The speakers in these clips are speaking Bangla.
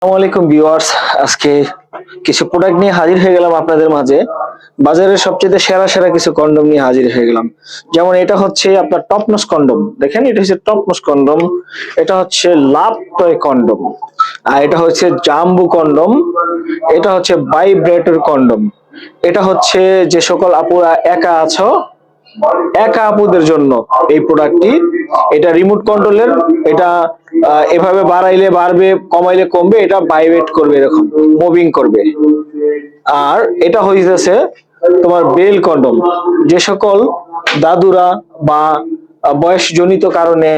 আসসালামু আলাইকুম ভিউয়ার্স, আজকে কিছু প্রোডাক্ট নিয়ে হাজির হয়ে গেলাম আপনাদের মাঝে। বাজারের সবচেয়ে সেরা সেরা কিছু কন্ডম নিয়ে হাজির হয়ে গেলাম। যেমন এটা হচ্ছে আপনার টপনস কন্ডম, দেখেন এটা হচ্ছে টপনস কন্ডম। এটা হচ্ছে লাভ টয় কন্ডম, আর এটা হচ্ছে জাম্বু কন্ডম। এটা হচ্ছে ভাইব্রেটর কন্ডম। এটা হচ্ছে যে সকল আপুরা একা আছো, একা আপুদের জন্য এই প্রোডাক্টটি। এটা রিমোট কন্ট্রোলের। এটা এভাবে বাড়াইলে বাড়বে, কমাইলে কমবে, এটা ভাইব্রেট করবে, এরকম মুভিং করবে। আর এটা হইতেছে তোমার বেল কন্ডম। যে সকল দাদুরা বা বয়সজনিত কারণে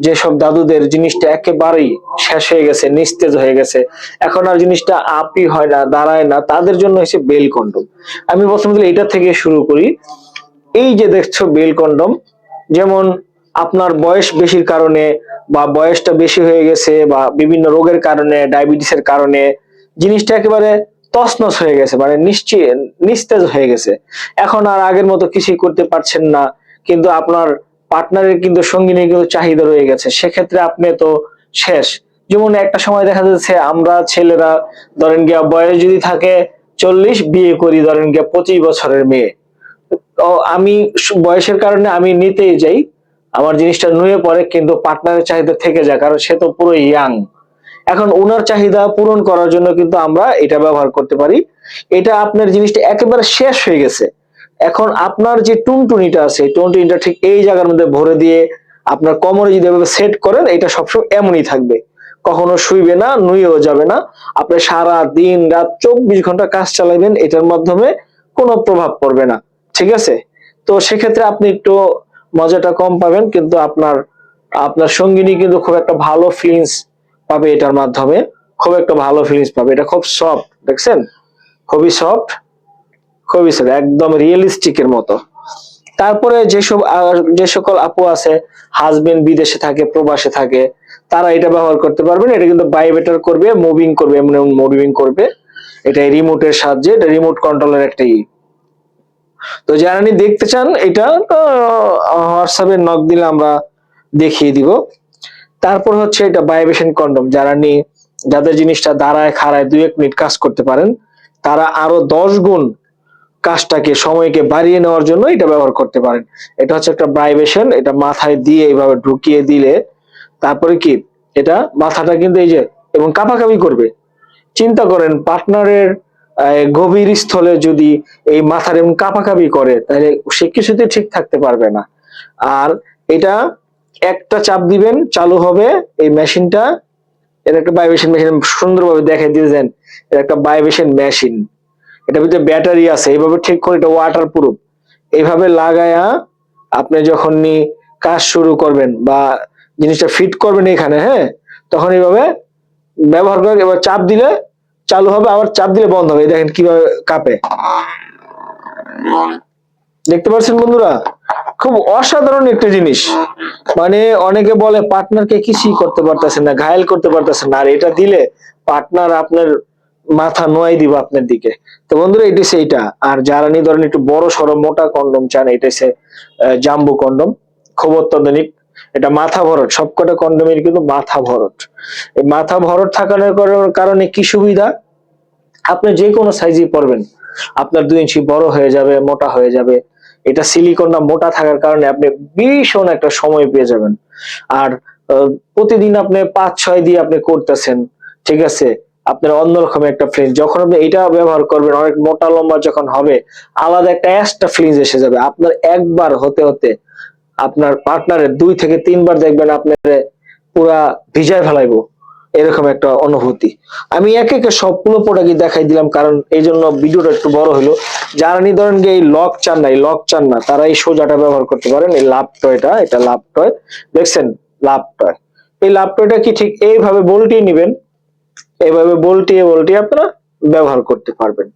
যেসব দাদুদের জিনিসটা একেবারেই শেষ হয়ে গেছে, নিস্তেজ হয়ে গেছে, এখন আর জিনিসটা আপই হয় না, দাঁড়ায় না, তাদের জন্য হচ্ছে বেল কন্ডম। আমি প্রথমে এটা থেকে শুরু করি। এই যে দেখছো বেল কন্ডম, যেমন আপনার বয়স বেশির কারণে বা বয়সটা বেশি হয়ে গেছে বা বিভিন্ন রোগের কারণে, ডায়াবেটিসের কারণে জিনিসটা একেবারে তছনছ হয়ে গেছে, মানে নিস্তেজ হয়ে গেছে। এখন আর আগের মতো কিছুই করতে পারছেন না, কিন্তু আপনার পার্টনারের কিন্তু সঙ্গিনীর কিন্তু চাহিদা রয়ে গেছে, সেক্ষেত্রে আপনি তো শেষ। যেমন একটা সময় দেখা যাচ্ছে আমরা ছেলেরা ধরেন গিয়া বয়স যদি থাকে 40, বিয়ে করি ধরেন গিয়া 25 বছরের মেয়ে। তো আমি বয়সের কারণে আমি নিতেই যাই, আমার জিনিসটা নুয়ে পড়ে, কিন্তু পার্টনারের চাহিদা থেকে যায়, কারণ সে তো পুরো ইয়াং। এখন ওনার চাহিদা পূরণ করার জন্য কিন্তু আমরা এটা ব্যবহার করতে পারি। এটা আপনার জিনিসটা একেবারে শেষ হয়ে গেছে, এখন আপনার যে টুনটুনিটা আছে, টুনটুনিটা ঠিক এই জায়গার মধ্যে ভরে দিয়ে আপনার কোমরে যদি এভাবে সেট করেন, এটা সবসময় এমনই থাকবে, কখনো শুইবে না, নুয়েও যাবে না। আপনি সারা দিন রাত 24 ঘন্টা কাজ চালাবেন, এটার মাধ্যমে কোনো প্রভাব পড়বে না। ঠিক আছে? তো সেক্ষেত্রে আপনি একটু মজাটা কম পাবেন, কিন্তু আপনার আপনার সঙ্গিনী কিন্তু খুব একটা ভালো ফিলিংস পাবে এটার মাধ্যমে, খুব একটা ভালো ফিলিংস পাবে। এটা খুব সফট, দেখছেন? খুবই সফট, খুবই সফট, একদম রিয়েলিস্টিক এর মতো। তারপরে যে সকল আপু আছে হাজবেন্ড বিদেশে থাকে, প্রবাসে থাকে, তারা এটা ব্যবহার করতে পারবেন। এটা কিন্তু ভাইব্রেটর করবে, মুভিং করবে, এমন মুভিং করবে। এটা রিমোটের সাহায্যে, এটা রিমোট কন্ট্রোলের একটা তো যারা নি দেখতে চান এটা হোয়াটসঅ্যাপে নক দিলে আমরা দেখিয়ে দিব। তারপর হচ্ছে এটা ভাইব্রেশন কন্ডম, যাদের জিনিসটা দাঁড়ায় খাড়ায় 2-1 মিনিট কাজ করতে পারেন, তারা আরো 10 গুণ কাজটাকে, সময়কে বাড়িয়ে নেওয়ার জন্য এটা ব্যবহার করতে পারেন। এটা হচ্ছে একটা ভাইব্রেশন, এটা মাথায় দিয়ে এইভাবে ঢুকিয়ে দিলে তারপরে কি, এটা মাথাটা কিন্তু এই যে এবং কাঁপাকাঁপি করবে। চিন্তা করেন পার্টনারের গভীর স্থলে যদি এই মাথার এমন কাঁপাকাঁপি করে, তাহলে সে কিছুতে ঠিক থাকতে পারবে না। আর এটা একটা চাপ দিবেন, চালু হবে এই মেশিনটা। এর একটা ভাইব্রেশন মেশিন সুন্দরভাবে দেখাই দিয়েছেন, এর একটা ভাইব্রেশন মেশিন। এটার ভিতরে ব্যাটারি আছে, এইভাবে ঠিক করে, এটা ওয়াটার প্রুফ। এইভাবে লাগায়া আপনি যখন কাজ শুরু করবেন বা জিনিসটা ফিট করবেন এখানে, হ্যাঁ, তখন এইভাবে ব্যবহার করে এবার চাপ দিলে চালু হবে, আবার চাপ দিলে বন্ধ হবে। দেখেন কিভাবে কাঁপে, দেখতে পাচ্ছেন বন্ধুরা? খুব অসাধারণ একটা জিনিস। মানে অনেকে বলে পার্টনারকে কিছুই করতে পারতেছেন না, ঘায়েল করতে পারতেছেন না, আর এটা দিলে পার্টনার আপনার মাথা নোয়াই দিব আপনার দিকে। তো বন্ধুরা, এটা হচ্ছে এইটা। আর যারা ধরেন একটু বড় সড়ো মোটা কন্ডম চান, এটা হচ্ছে জাম্বু কন্ডম, খুব অত্যাধুনিক। এটা মাথা ভরট, সবকটা কন্ডমের কিন্তু মাথা ভরট। এই মাথা ভরট থাকার কারণে কি সুবিধা, আপনি যে কোনো সাইজই পরবেন, আপনার 2 ইঞ্চি বড় হয়ে যাবে, মোটা হয়ে যাবে। এটা সিলিকনটা মোটা থাকার কারণে আপনি ভীষণ একটা সময় পেয়ে যাবেন। আর প্রতিদিন আপনি 5-6 দিয়ে আপনি করতেছেন, ঠিক আছে, আপনার অন্যরকম একটা ফিলিংস। যখন আপনি এটা ব্যবহার করবেন, অনেক মোটা লম্বা যখন হবে, আলাদা একটা এক্সট্রা ফিলিংস এসে যাবে। আপনার একবার হতে হতে আপনার পার্টনারের 2 থেকে 3 বার দেখবেন আপনার পুরা ভিজায় ফেলাইবো, এরকম একটা অনুভূতি। আমি একে একে সবগুলো প্রোডাক্টই দেখাই দিলাম, কারণ এই জন্য ভিডিওটা একটু বড় হলো। যারা ধরেন যে এই লক চান না, এই লক চান না, তারা এই সোজাটা ব্যবহার করতে পারেন। এই লাভ টয়টা, এটা লাভ টয়, দেখছেন? লাভ টয়। এই লাভ টয়টা কি ঠিক এইভাবে বল্টিয়ে নিবেন, এইভাবে বল্টিয়ে বল্টিয়ে আপনারা ব্যবহার করতে পারবেন।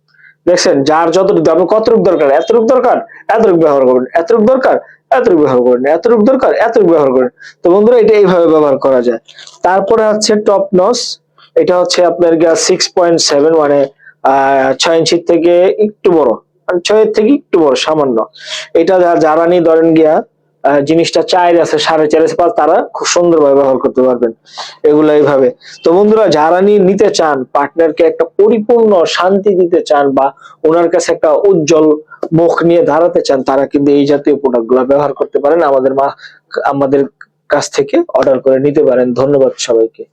দেখছেন? যার যতটুকু, আপনার কতটুকু দরকার, এতটুকু দরকার, এতটুকু ব্যবহার করবেন, এতটুকু দরকার, এতটুকু ব্যবহার করবেন, এতটুকু দরকার, এতটুকু ব্যবহার করেন। তো বন্ধুরা, এটা এইভাবে ব্যবহার করা যায়। তারপরে হচ্ছে টপ নস। এটা হচ্ছে আপনার 6.7, মানে 6 ইঞ্চির থেকে একটু বড়, মানে 6 এর থেকে একটু বড় সামান্য। এটা যারা ধরেন গিয়া জিনিসটা 4 আছে 4.5 আছে তারা খুব সুন্দরভাবে ব্যবহার করতে পারবেন এগুলা এইভাবে। তো বন্ধুরা যারা নিতে চান, পার্টনারকে একটা পরিপূর্ণ শান্তি দিতে চান বা ওনার কাছে একটা উজ্জ্বল মুখ নিয়ে দাঁড়াতে চান, তারা কিন্তু এই জাতীয় প্রোডাক্ট গুলা ব্যবহার করতে পারেন। আমাদের কাছ থেকে অর্ডার করে নিতে পারেন। ধন্যবাদ সবাইকে।